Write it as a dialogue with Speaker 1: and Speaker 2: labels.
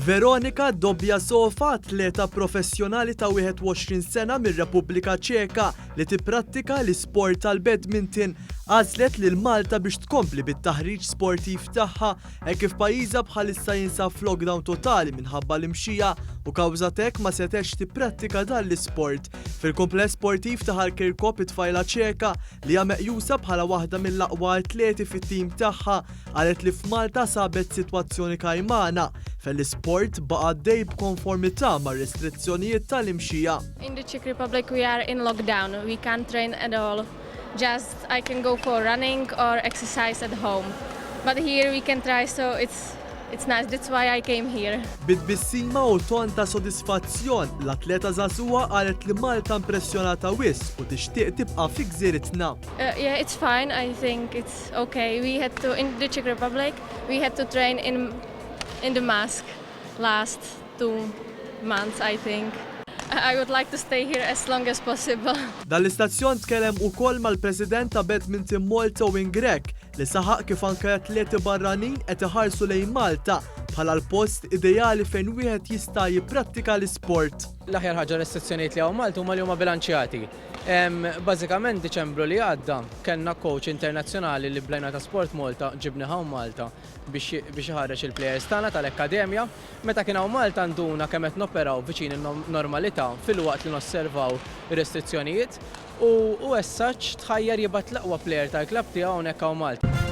Speaker 1: Veronika Dobjasova, atleta professjonali ta' 21 sena mir-Repubblika Ċeka li tipprattika l-isport tal-badminton, għażlet lil Malta biex tkompli bit-taħriġ sportiv tagħha hekk kif pajjiżha bħalissa jinsab f'lockdown totali minħabba l-imxija u kawżat hekk ma setax tipprattika dan l-isport. Fil-kumpless sportiv ta' Kirkop it-tfajla Ċeka li hija meqjusa bħala waħda mill-aqwa atleti fit-tim tagħha qalet li f'Malta sabet sitwazzjoni kajmana fl-isport baqa' dej b'konformità mar restrizzjonijiet tal-imxija.
Speaker 2: In the Czech Republic we are in lockdown. We can't train at all. Just I can go for running or exercise at home. But here we can try, so it's nice. That's why I came here.
Speaker 1: Bit-bissima u ton ta' sodisfazzjon, l-atleta żagħżugħa qalet li Malta impressjonata wisq u tixtieq tibqa' fi gżieritna.
Speaker 2: Yeah, it's fine. I think it's okay. We had to in the Czech Republic. We had to train in the mask last 2 months, I think. I would like to stay here as long as possible.
Speaker 1: Dal-istazzjon tkellem ukoll mal-President ta' Badminton Malta Wayne Grech li saħaq kif anke atleti barranin qed iħarsu lejn Malta bħala l-post ideali fejn wieħed jista' jipprattika l-isport.
Speaker 3: L-aħjar ħaġa restrizzjonijiet li hawn Malta huma li huma bilanċjati. Bażikament Diċembru li għadda kellna coach internazzjonali li blajna ta' Sport Malta ġibni hawn Malta biex iħarreġ il-plejers tagħna tal-akkademja. Meta kien hawn Malta nduna kemm qed noperaw viċin in-normalità filwaqt li nosservaw ir-restrizzjonijiet u as such tħajjar jibgħat l-aqwa plejer tal-klabb tiegħu hawnhekk hawn Malta.